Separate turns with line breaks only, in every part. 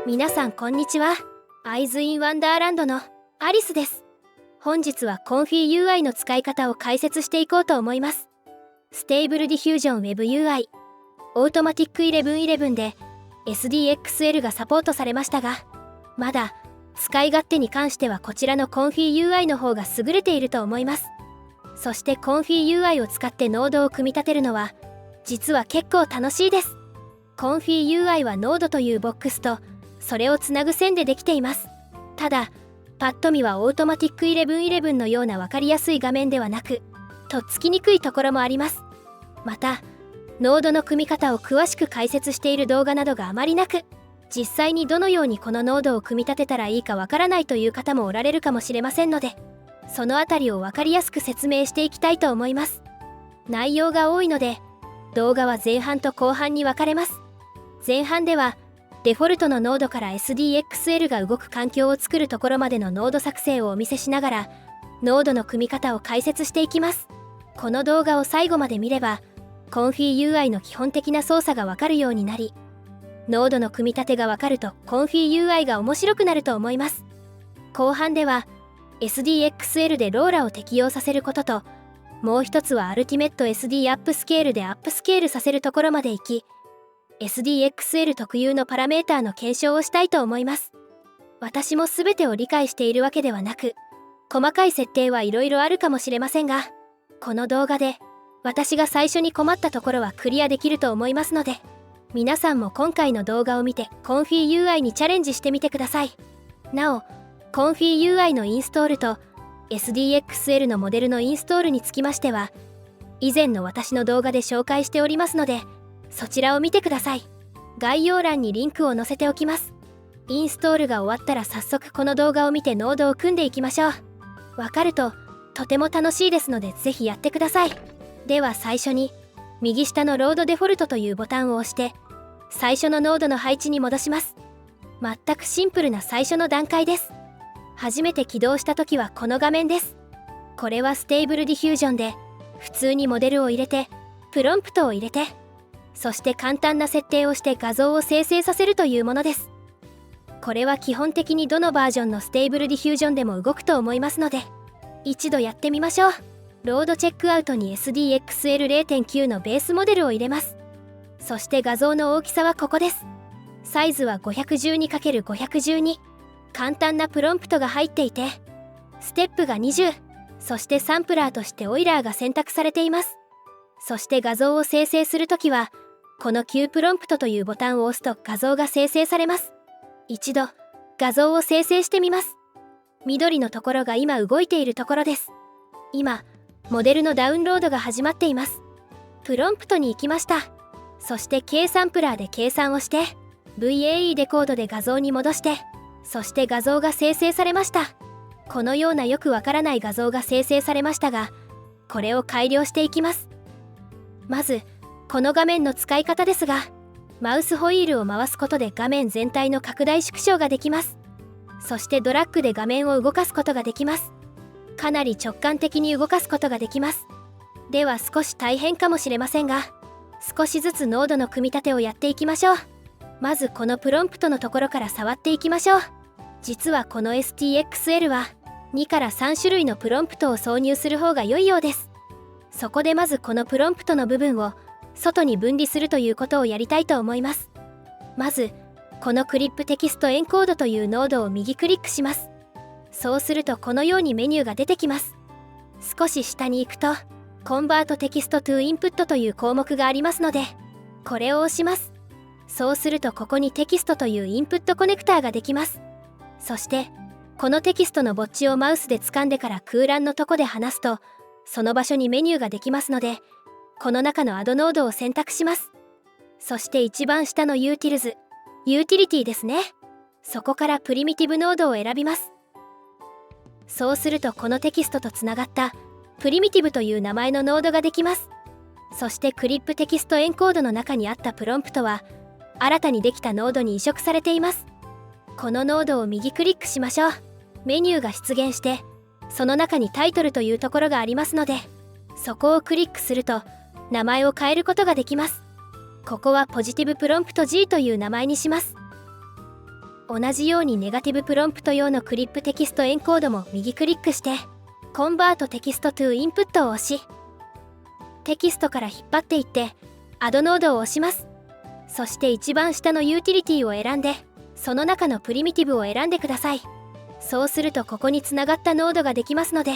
皆さんこんにちは。アイズ・イン・ワンダーランドのアリスです。本日はコンフィ UI の使い方を解説していこうと思います。ステーブルディフュージョン Web UI オートマティック11で SDXL がサポートされましたが、まだ使い勝手に関してはこちらのコンフィ UI の方が優れていると思います。そしてコンフィ UI を使ってノードを組み立てるのは実は結構楽しいです。コンフィ UI はノードというボックスとそれをつなぐ線でできています。ただパッと見はオートマティック11のような分かりやすい画面ではなく、とっつきにくいところもあります。またノードの組み方を詳しく解説している動画などがあまりなく、実際にどのようにこのノードを組み立てたらいいかわからないという方もおられるかもしれませんので、そのあたりを分かりやすく説明していきたいと思います。内容が多いので動画は前半と後半に分かれます。前半ではデフォルトのノードから SDXL が動く環境を作るところまでのノード作成をお見せしながら、ノードの組み方を解説していきます。この動画を最後まで見ればコンフィ UI の基本的な操作がわかるようになり、ノードの組み立てがわかるとコンフィ UI が面白くなると思います。後半では SDXL でローラを適用させることと、もう一つは Ultimate SD アップスケールでアップスケールさせるところまでいき、SDXL 特有のパラメータの検証をしたいと思います。私も全てを理解しているわけではなく、細かい設定はいろいろあるかもしれませんが、この動画で私が最初に困ったところはクリアできると思いますので、皆さんも今回の動画を見てコンフィ UI にチャレンジしてみてください。なお、コンフィ UI のインストールと SDXL のモデルのインストールにつきましては、以前の私の動画で紹介しておりますので、そちらを見てください。概要欄にリンクを載せておきます。インストールが終わったら早速この動画を見てノードを組んでいきましょう。わかるととても楽しいですのでぜひやってください。では最初に右下のロードデフォルトというボタンを押して最初のノードの配置に戻します。全くシンプルな最初の段階です。初めて起動した時はこの画面です。これはステーブルディフュージョンで普通にモデルを入れてプロンプトを入れて、そして簡単な設定をして画像を生成させるというものです。これは基本的にどのバージョンのステーブルディフュージョンでも動くと思いますので、一度やってみましょう。ロードチェックアウトに SDXL0.9 のベースモデルを入れます。そして画像の大きさはここです。サイズは 512×512。簡単なプロンプトが入っていて、ステップが20、そしてサンプラーとしてオイラーが選択されています。そして画像を生成するときはこの Q プロンプトというボタンを押すと画像が生成されます。一度画像を生成してみます。緑のところが今動いているところです。今モデルのダウンロードが始まっています。プロンプトに行きました。そして K サンプラーで計算をして VAE デコードで画像に戻して、そして画像が生成されました。このようなよくわからない画像が生成されましたが、これを改良していきます。まずこの画面の使い方ですが、マウスホイールを回すことで画面全体の拡大縮小ができます。そしてドラッグで画面を動かすことができます。かなり直感的に動かすことができます。では少し大変かもしれませんが、少しずつノードの組み立てをやっていきましょう。まずこのプロンプトのところから触っていきましょう。実はこの SDXL は2から3種類のプロンプトを挿入する方が良いようです。そこでまずこのプロンプトの部分を外に分離するということをやりたいと思います。まずこのクリップテキストエンコードというノードを右クリックします。そうするとこのようにメニューが出てきます。少し下に行くとコンバートテキストトゥインプットという項目がありますので、これを押します。そうするとここにテキストというインプットコネクターができます。そしてこのテキストのボッチをマウスで掴んでから空欄のとこで離すとその場所にメニューができますので、この中のアドノードを選択します。そして一番下のユーティルズ、ユーティリティですね。そこからプリミティブノードを選びます。そうするとこのテキストとつながったプリミティブという名前のノードができます。そしてクリップテキストエンコードの中にあったプロンプトは新たにできたノードに移植されています。このノードを右クリックしましょう。メニューが出現してその中にタイトルというところがありますので、そこをクリックすると名前を変えることができます。ここはポジティブプロンプト G という名前にします。同じようにネガティブプロンプト用のクリップテキストエンコードも右クリックしてコンバートテキストトゥインプットを押し、テキストから引っ張っていってアドノードを押します。そして一番下のユーティリティを選んでその中のプリミティブを選んでください。そうするとここにつながったノードができますので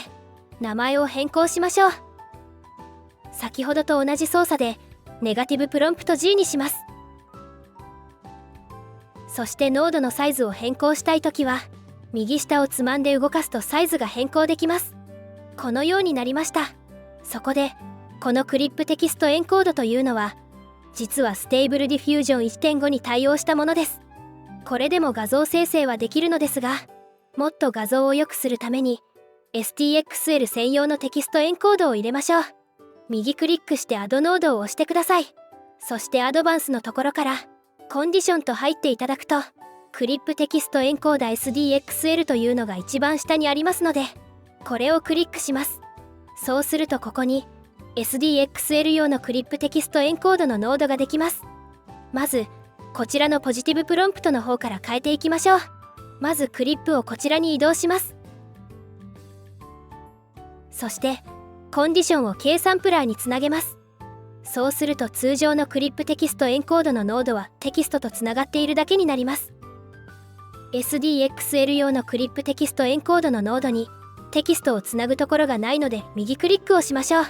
名前を変更しましょう。先ほどと同じ操作でネガティブプロンプト G にします。そしてノードのサイズを変更したいときは右下をつまんで動かすとサイズが変更できます。このようになりました。そこでこのクリップテキストエンコードというのは実はステーブルディフュージョン 1.5 に対応したものです。これでも画像生成はできるのですが、もっと画像を良くするために STXL 専用のテキストエンコードを入れましょう。右クリックしてアドノードを押してください。そしてアドバンスのところからコンディションと入っていただくとクリップテキストエンコーダ SDXL というのが一番下にありますのでこれをクリックします。そうするとここに SDXL 用のクリップテキストエンコードのノードができます。まずこちらのポジティブプロンプトの方から変えていきましょう。まずクリップをこちらに移動します。そしてコンディションを K サンプラーにつなげます。そうすると通常のクリップテキストエンコードのノードはテキストとつながっているだけになります。SDXL 用のクリップテキストエンコードのノードにテキストをつなぐところがないので右クリックをしましょう。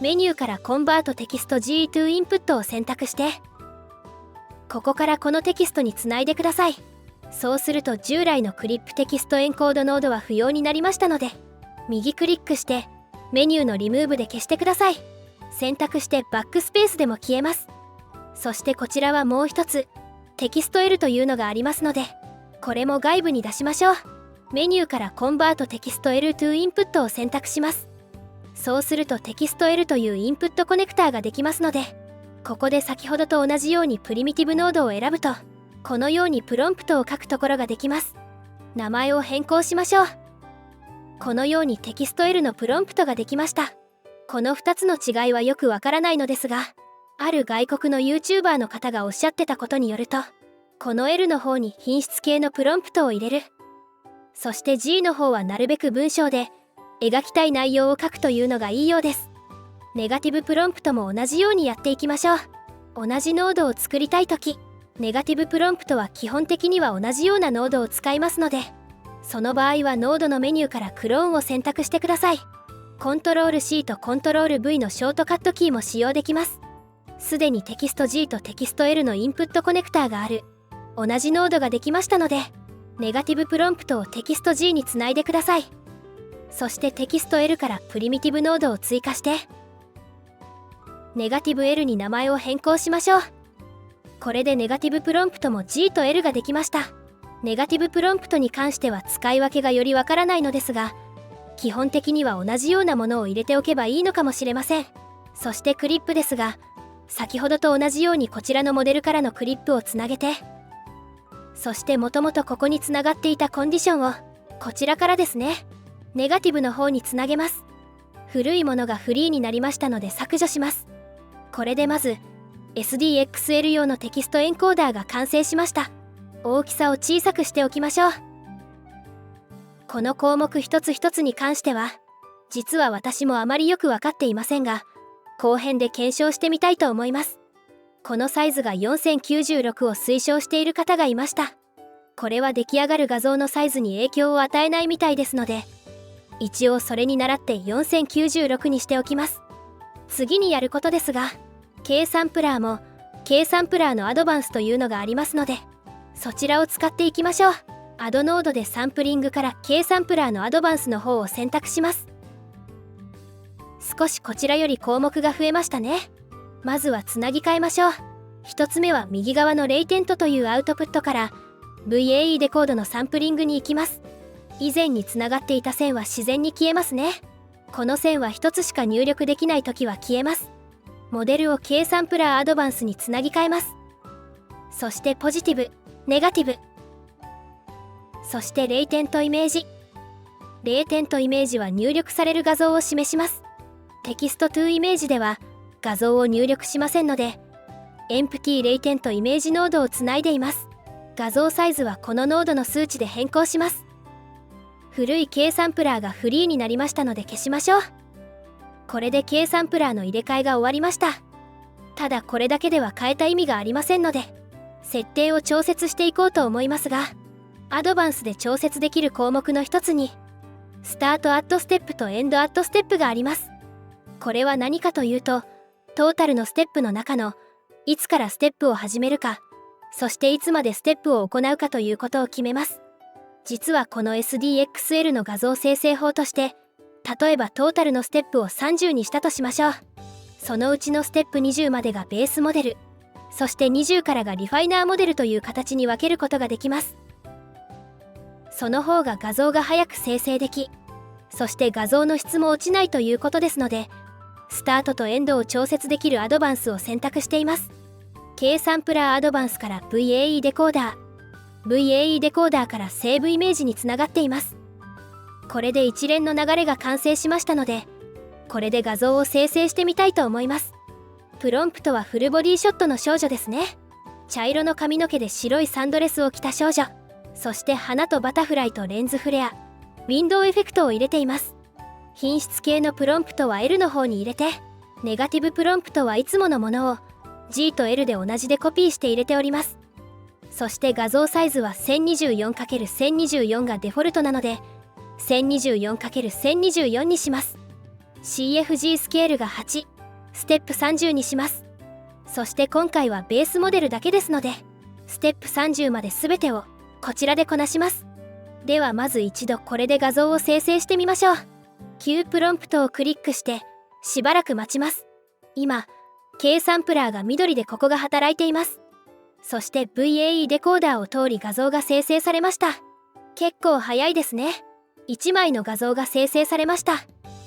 メニューからコンバートテキスト G to インプットを選択してここからこのテキストにつないでください。そうすると従来のクリップテキストエンコードノードは不要になりましたので右クリックしてメニューのリムーブで消してください。選択してバックスペースでも消えます。そしてこちらはもう一つテキスト L というのがありますのでこれも外部に出しましょう。メニューからコンバートテキスト L to インプットを選択します。そうするとテキスト L というインプットコネクターができますのでここで先ほどと同じようにプリミティブノードを選ぶとこのようにプロンプトを書くところができます。名前を変更しましょう。このようにテキスト L のプロンプトができました。この2つの違いはよくわからないのですがある外国の YouTuber の方がおっしゃってたことによるとこの L の方に品質系のプロンプトを入れる、そして G の方はなるべく文章で描きたい内容を書くというのがいいようです。ネガティブプロンプトも同じようにやっていきましょう。同じノードを作りたいときネガティブプロンプトは基本的には同じようなノードを使いますのでその場合はノードのメニューからクローンを選択してください。コントロール C とコントロール V のショートカットキーも使用できます。すでにテキスト G とテキスト L のインプットコネクターがある同じノードができましたのでネガティブプロンプトをテキスト G につないでください。そしてテキスト L からプリミティブノードを追加してネガティブ L に名前を変更しましょう。これでネガティブプロンプトも G と L ができました。ネガティブプロンプトに関しては使い分けがよりわからないのですが基本的には同じようなものを入れておけばいいのかもしれません。そしてクリップですが先ほどと同じようにこちらのモデルからのクリップをつなげてそしてもともとここにつながっていたコンディションをこちらからですねネガティブの方につなげます。古いものがフリーになりましたので削除します。これでまず SDXL 用のテキストエンコーダーが完成しました。大きさを小さくしておきましょう。この項目一つ一つに関しては実は私もあまりよく分かっていませんが後編で検証してみたいと思います。このサイズが4096を推奨している方がいました。これは出来上がる画像のサイズに影響を与えないみたいですので一応それに倣って4096にしておきます。次にやることですが K サンプラーも K サンプラーのアドバンスというのがありますのでそちらを使っていきましょう。アドノードでサンプリングから K サンプラーのアドバンスの方を選択します。少しこちらより項目が増えましたね。まずはつなぎ替えましょう。一つ目は右側のレイテントというアウトプットから VAE デコードのサンプリングに行きます。以前につながっていた線は自然に消えますね。この線は一つしか入力できないときは消えます。モデルを K サンプラーアドバンスにつなぎ替えます。そしてポジティブ、ネガティブ、そしてレイテントイメージ。レイテントイメージは入力される画像を示します。テキストトゥイメージでは画像を入力しませんのでエンプティレイテントイメージノードをつないでいます。画像サイズはこのノードの数値で変更します。古い K サンプラーがフリーになりましたので消しましょう。これで K サンプラーの入れ替えが終わりました。ただこれだけでは変えた意味がありませんので、設定を調節していこうと思いますが、アドバンスで調節できる項目の一つに、スタートアットステップとエンドアットステップがあります。これは何かというと、トータルのステップの中の、いつからステップを始めるか、そしていつまでステップを行うかということを決めます。実はこの SDXL の画像生成法として、例えばトータルのステップを30にしたとしましょう。そのうちのステップ20までがベースモデル、そして20からがリファイナーモデルという形に分けることができます。その方が画像が早く生成でき、そして画像の質も落ちないということですので、スタートとエンドを調節できるアドバンスを選択しています。K サンプラーアドバンスから VAE デコーダー、VAE デコーダーからセーブイメージにつながっています。これで一連の流れが完成しましたので、これで画像を生成してみたいと思います。プロンプトはフルボディショットの少女ですね。茶色の髪の毛で白いサンドレスを着た少女、そして花とバタフライとレンズフレア、ウィンドウエフェクトを入れています。品質系のプロンプトは L の方に入れて、ネガティブプロンプトはいつものものを G と L で同じでコピーして入れております。そして画像サイズは 1024×1024 がデフォルトなので 1024×1024 にします。CFG スケールが8、ステップ30にします。そして今回はベースモデルだけですので、ステップ30まで全てをこちらでこなします。ではまず一度これで画像を生成してみましょう。Q プロンプトをクリックしてしばらく待ちます。今 K サンプラーが緑でここが働いています。そして VAE デコーダーを通り画像が生成されました。結構早いですね。1枚の画像が生成されました。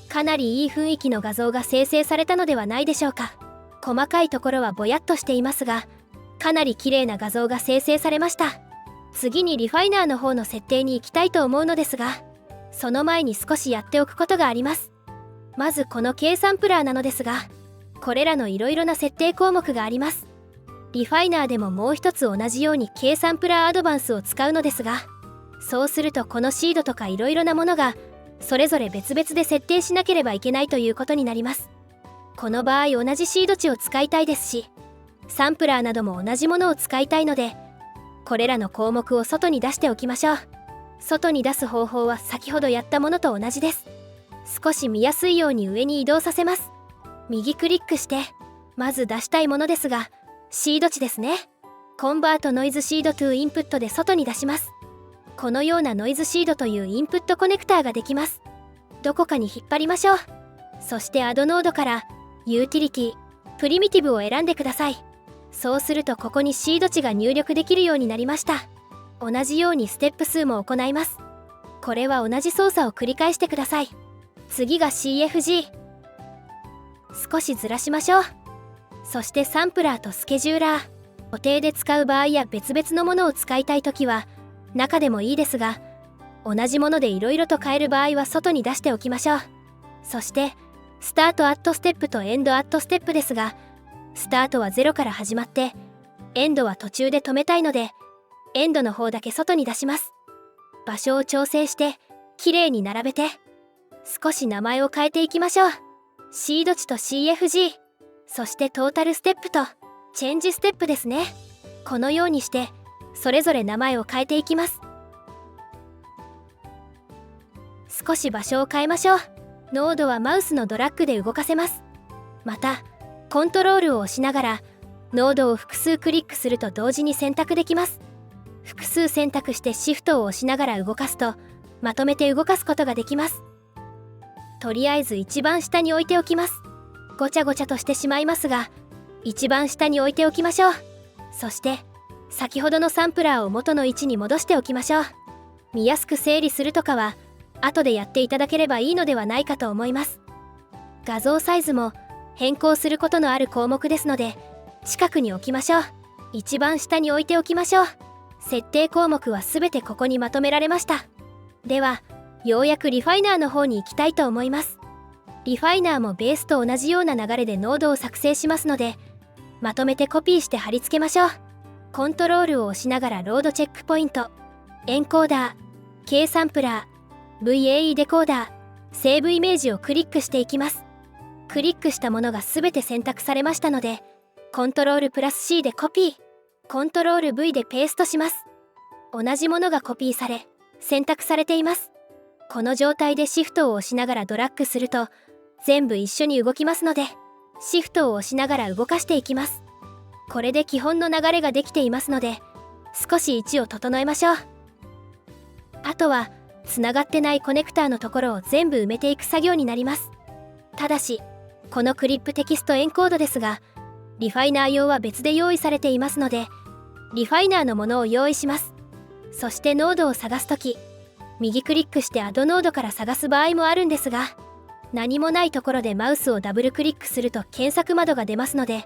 かなりいい雰囲気の画像が生成されたのではないでしょうか。細かいところはぼやっとしていますが、かなり綺麗な画像が生成されました。次にリファイナーの方の設定に行きたいと思うのですが、その前に少しやっておくことがあります。まずこの K サンプラーなのですが、これらのいろいろな設定項目があります。リファイナーでももう一つ同じように K サンプラーアドバンスを使うのですが、そうするとこのシードとかいろいろなものがそれぞれ別々で設定しなければいけないということになります。この場合同じシード値を使いたいですし、サンプラーなども同じものを使いたいので、これらの項目を外に出しておきましょう。外に出す方法は先ほどやったものと同じです。少し見やすいように上に移動させます。右クリックしてまず出したいものですが、シード値ですね。コンバートノイズシードトゥインプットで外に出します。このようなノイズシードというインプットコネクターができます。どこかに引っ張りましょう。そしてアドノードからユーティリティ、プリミティブを選んでください。そうするとここにシード値が入力できるようになりました。同じようにステップ数も行います。これは同じ操作を繰り返してください。次が CFG。少しずらしましょう。そしてサンプラーとスケジューラー。固定で使う場合や別々のものを使いたいときは中でもいいですが、同じものでいろいろと変える場合は外に出しておきましょう。そしてスタートアットステップとエンドアットステップですが、スタートは0から始まってエンドは途中で止めたいので、エンドの方だけ外に出します。場所を調整してきれいに並べて少し名前を変えていきましょう。シード値と CFG、 そしてトータルステップとチェンジステップですね。このようにしてそれぞれ名前を変えていきます。少し場所を変えましょう。ノードはマウスのドラッグで動かせます。またコントロールを押しながらノードを複数クリックすると同時に選択できます。複数選択してシフトを押しながら動かすとまとめて動かすことができます。とりあえず一番下に置いておきます。ごちゃごちゃとしてしまいますが、一番下に置いておきましょう。そして先ほどのサンプラーを元の位置に戻しておきましょう。見やすく整理するとかは後でやっていただければいいのではないかと思います。画像サイズも変更することのある項目ですので、近くに置きましょう。一番下に置いておきましょう。設定項目はすべてここにまとめられました。ではようやくリファイナーの方に行きたいと思います。リファイナーもベースと同じような流れでノードを作成しますので、まとめてコピーして貼り付けましょう。コントロールを押しながらロードチェックポイント、エンコーダー、K サンプラー、VAE デコーダー、セーブイメージをクリックしていきます。クリックしたものがすべて選択されましたので、コントロールプラス C でコピー、コントロール V でペーストします。同じものがコピーされ、選択されています。この状態でシフトを押しながらドラッグすると、全部一緒に動きますので、シフトを押しながら動かしていきます。これで基本の流れができていますので、少し位置を整えましょう。あとは、つながってないコネクターのところを全部埋めていく作業になります。ただし、このクリップテキストエンコードですが、リファイナー用は別で用意されていますので、リファイナーのものを用意します。そしてノードを探すとき、右クリックしてアドノードから探す場合もあるんですが、何もないところでマウスをダブルクリックすると検索窓が出ますので、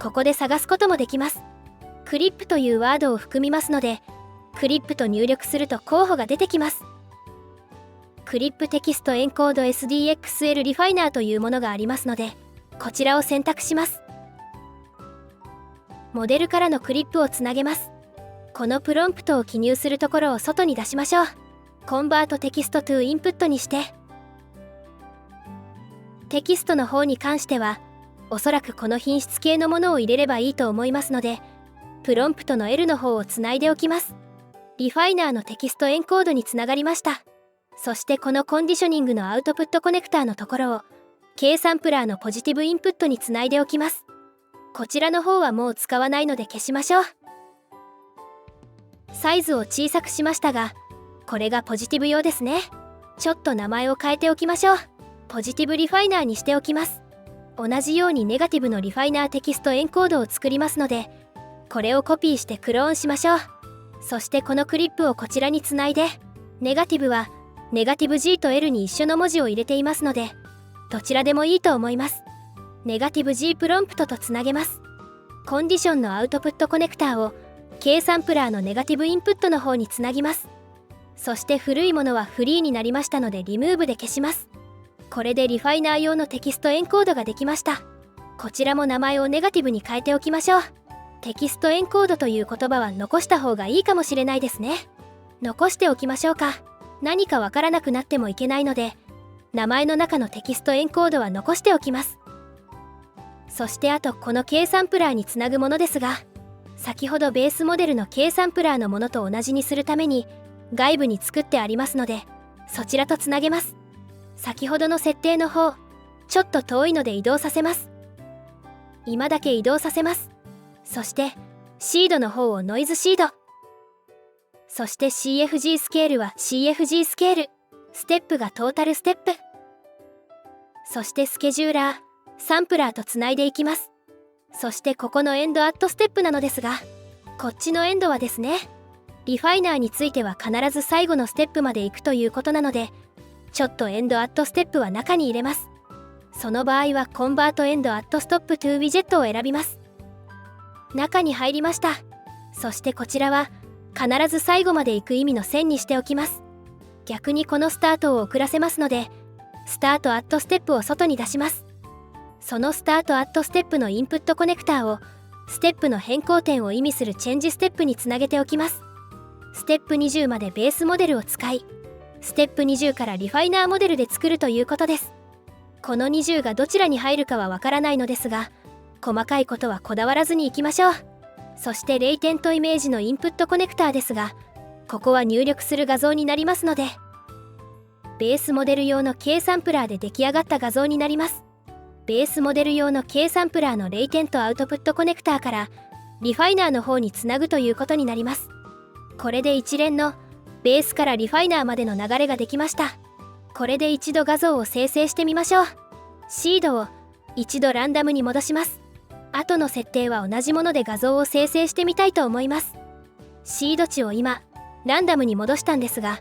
ここで探すこともできます。クリップというワードを含みますので、クリップと入力すると候補が出てきます。クリップテキストエンコード SDXL リファイナーというものがありますので、こちらを選択します。モデルからのクリップをつなげます。このプロンプトを記入するところを外に出しましょう。コンバートテキストトゥインプットにして、テキストの方に関しては、おそらくこの品質系のものを入れればいいと思いますので、プロンプトの L の方をつないでおきます。リファイナーのテキストエンコードにつながりました。そしてこのコンディショニングのアウトプットコネクターのところを K サンプラーのポジティブインプットにつないでおきます。こちらの方はもう使わないので消しましょう。サイズを小さくしましたが、これがポジティブ用ですね。ちょっと名前を変えておきましょう。ポジティブリファイナーにしておきます。同じようにネガティブのリファイナーテキストエンコードを作りますので、これをコピーしてクローンしましょう。そしてこのクリップをこちらにつないで、ネガティブはネガティブ G と L に一緒の文字を入れていますので、どちらでもいいと思います。ネガティブ G プロンプトとつなげます。コンディションのアウトプットコネクターを K サンプラーのネガティブインプットの方につなぎます。そして古いものはフリーになりましたのでリムーブで消します。これでリファイナー用のテキストエンコードができました。こちらも名前をネガティブに変えておきましょう。テキストエンコードという言葉は残した方がいいかもしれないですね。残しておきましょうか。何かわからなくなってもいけないので、名前の中のテキストエンコードは残しておきます。そしてあとこの K サンプラーにつなぐものですが、先ほどベースモデルの K サンプラーのものと同じにするために外部に作ってありますので、そちらとつなげます。先ほどの設定の方、ちょっと遠いので移動させます。今だけ移動させます。そしてシードの方をノイズシード。そして CFG スケールは CFG スケール。ステップがトータルステップ。そしてスケジューラー、サンプラーとつないでいきます。そしてここのエンドアットステップなのですが、こっちのエンドはですね、リファイナーについては必ず最後のステップまで行くということなので、ちょっとエンドアットステップは中に入れます。その場合はコンバートエンドアットストップトゥーウィジェットを選びます。中に入りました。そしてこちらは必ず最後まで行く意味の線にしておきます。逆にこのスタートを遅らせますので、スタートアットステップを外に出します。そのスタートアットステップのインプットコネクターをステップの変更点を意味するチェンジステップにつなげておきます。ステップ20までベースモデルを使い、ステップ20からリファイナーモデルで作るということです。この20がどちらに入るかはわからないのですが、細かいことはこだわらずにいきましょう。そしてレイテントイメージのインプットコネクターですが、ここは入力する画像になりますので、ベースモデル用の K サンプラーで出来上がった画像になります。ベースモデル用の K サンプラーのレイテントアウトプットコネクターからリファイナーの方につなぐということになります。これで一連のベースからリファイナーまでの流れができました。これで一度画像を生成してみましょう。シードを一度ランダムに戻します。後の設定は同じもので画像を生成してみたいと思います。シード値を今ランダムに戻したんですが、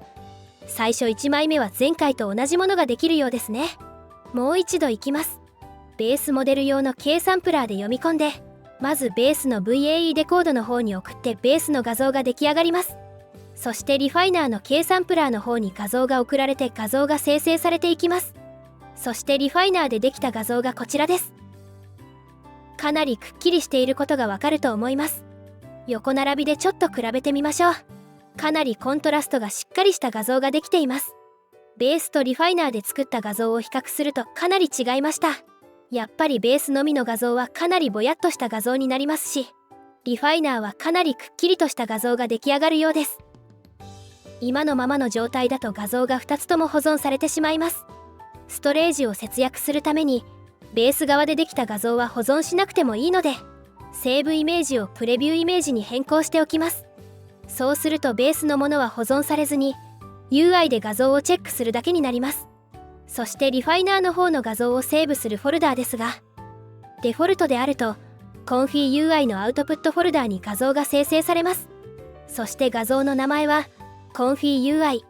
最初1枚目は前回と同じものができるようですね。もう一度いきます。ベースモデル用の K サンプラーで読み込んで、まずベースの VAE デコードの方に送ってベースの画像が出来上がります。そしてリファイナーの K サンプラーの方に画像が送られて画像が生成されていきます。そしてリファイナーでできた画像がこちらです。かなりくっきりしていることがわかると思います。横並びでちょっと比べてみましょう。かなりコントラストがしっかりした画像ができています。ベースとリファイナーで作った画像を比較するとかなり違いました。やっぱりベースのみの画像はかなりぼやっとした画像になりますし、リファイナーはかなりくっきりとした画像が出来上がるようです。今のままの状態だと画像が2つとも保存されてしまいます。ストレージを節約するために、ベース側でできた画像は保存しなくてもいいので、セーブイメージをプレビューイメージに変更しておきます。そうするとベースのものは保存されずに、UI で画像をチェックするだけになります。そしてリファイナーの方の画像をセーブするフォルダーですが、デフォルトであると、ConfigUI のアウトプットフォルダーに画像が生成されます。そして画像の名前は、ConfigUI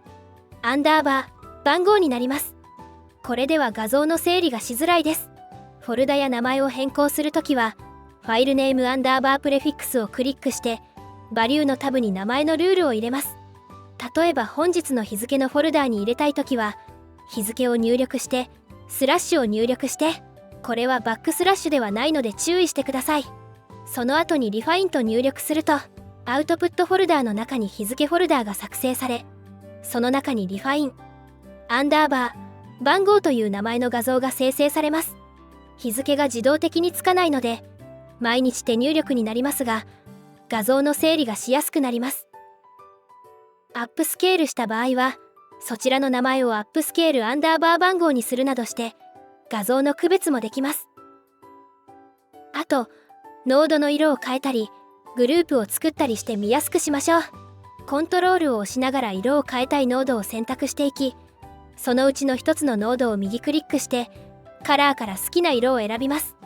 番号になります。これでは画像の整理がしづらいです。フォルダや名前を変更するときは、ファイルネームプレフィックスをクリックして、バリューのタブに名前のルールを入れます。例えば本日の日付のフォルダーに入れたいときは、日付を入力して、スラッシュを入力して、これはバックスラッシュではないので注意してください。その後にリファインと入力すると、アウトプットフォルダーの中に日付フォルダーが作成され、その中にリファイン番号という名前の画像が生成されます。日付が自動的につかないので、毎日手入力になりますが、画像の整理がしやすくなります。アップスケールした場合は、そちらの名前をアップスケール番号にするなどして、画像の区別もできます。あと、ノードの色を変えたり、グループを作ったりして見やすくしましょう。コントロールを押しながら色を変えたいノードを選択していき、そのうちの一つのノードを右クリックして、カラーから好きな色を選びます。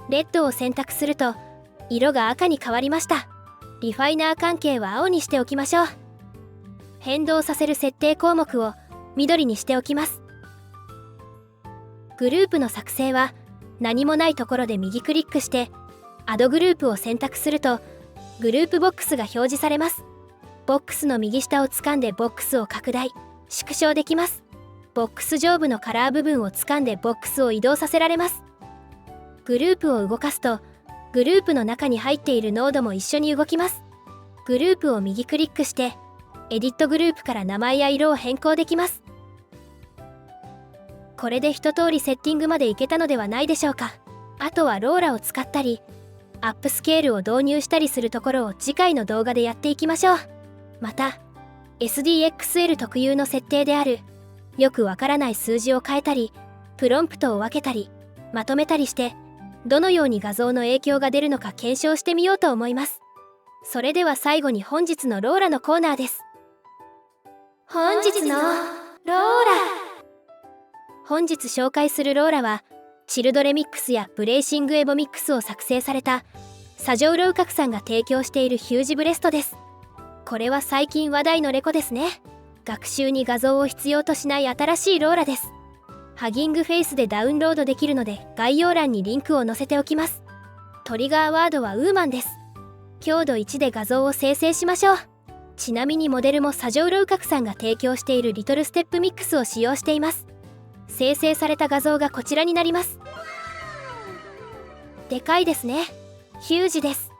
レッドを選択すると、色が赤に変わりました。リファイナー関係は青にしておきましょう。変動させる設定項目を緑にしておきます。グループの作成は何もないところで右クリックしてアドグループを選択するとグループボックスが表示されます。ボックスの右下を掴んでボックスを拡大・縮小できます。ボックス上部のカラー部分を掴んでボックスを移動させられます。グループを動かすとグループの中に入っているノードも一緒に動きます。グループを右クリックしてエディットグループから名前や色を変更できます。これで一通りセッティングまでいけたのではないでしょうか。あとはローラを使ったり、アップスケールを導入したりするところを次回の動画でやっていきましょう。また、SDXL 特有の設定である、よくわからない数字を変えたり、プロンプトを分けたり、まとめたりして、どのように画像の影響が出るのか検証してみようと思います。それでは最後に本日のローラのコーナーです。本日のローラ。本日紹介するローラはチルドレミックスやブレイシングエボミックスを作成されたサジョウロウカクさんが提供しているヒュージブレストです。これは最近話題のレコですね。学習に画像を必要としない新しいローラです。ハギングフェイスでダウンロードできるので概要欄にリンクを載せておきます。トリガーワードはウーマンです。強度1で画像を生成しましょう。ちなみにモデルもサジョウロウカクさんが提供しているリトルステップミックスを使用しています。生成された画像がこちらになります。でかいですね。ヒュージです。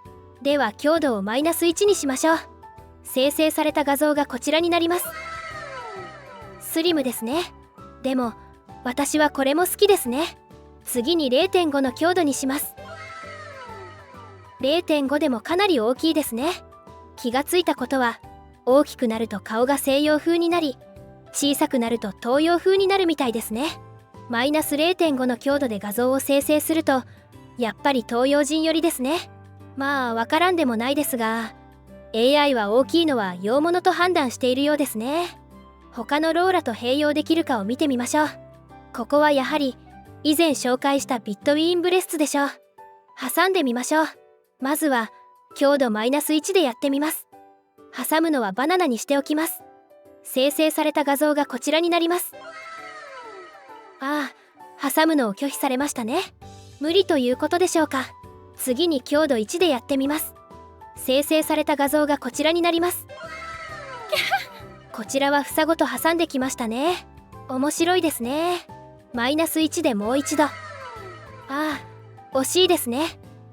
では強度を-1にしましょう。生成された画像がこちらになります。スリムですね。でも私はこれも好きですね。次に 0.5 の強度にします。0.5 でもかなり大きいですね。気がついたことは、大きくなると顔が西洋風になり、小さくなると東洋風になるみたいですね。-0.5 の強度で画像を生成すると、やっぱり東洋人寄りですね。まあわからんでもないですが、AI は大きいのは洋物と判断しているようですね。他のローラと併用できるかを見てみましょう。ここはやはり以前紹介したビットウィーンブレストでしょう。挟んでみましょう。まずは強度-1でやってみます。挟むのはバナナにしておきます。生成された画像がこちらになります。ああ、挟むのを拒否されましたね。無理ということでしょうか。次に強度1でやってみます。生成された画像がこちらになります。こちらは房ごと挟んできましたね。面白いですね。-1でもう一度。ああ、惜しいですね。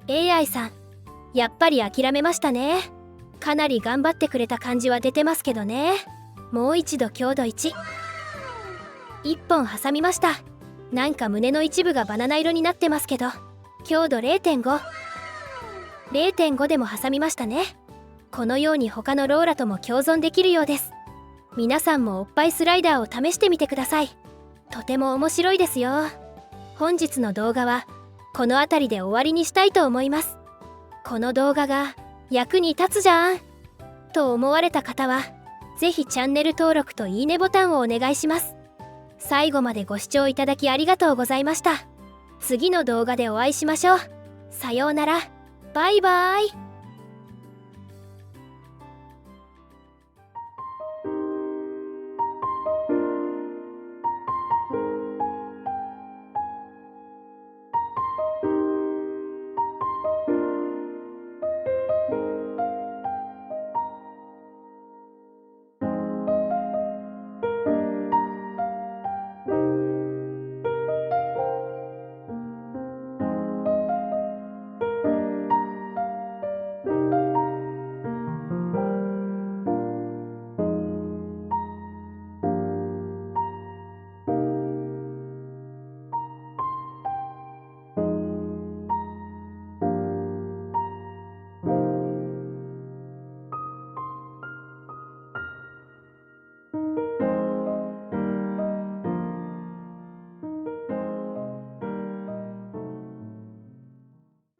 AI さん、やっぱり諦めましたね。かなり頑張ってくれた感じは出てますけどね。もう一度強度1。1本挟みました。なんか胸の一部がバナナ色になってますけど、強度 0.5。0.5 でも挟みましたね。このように他のローラとも共存できるようです。皆さんもおっぱいスライダーを試してみてください。とても面白いですよ。本日の動画はこの辺りで終わりにしたいと思います。この動画が役に立つじゃんと思われた方は、ぜひチャンネル登録といいねボタンをお願いします。最後までご視聴いただきありがとうございました。次の動画でお会いしましょう。さようなら。バイバーイ。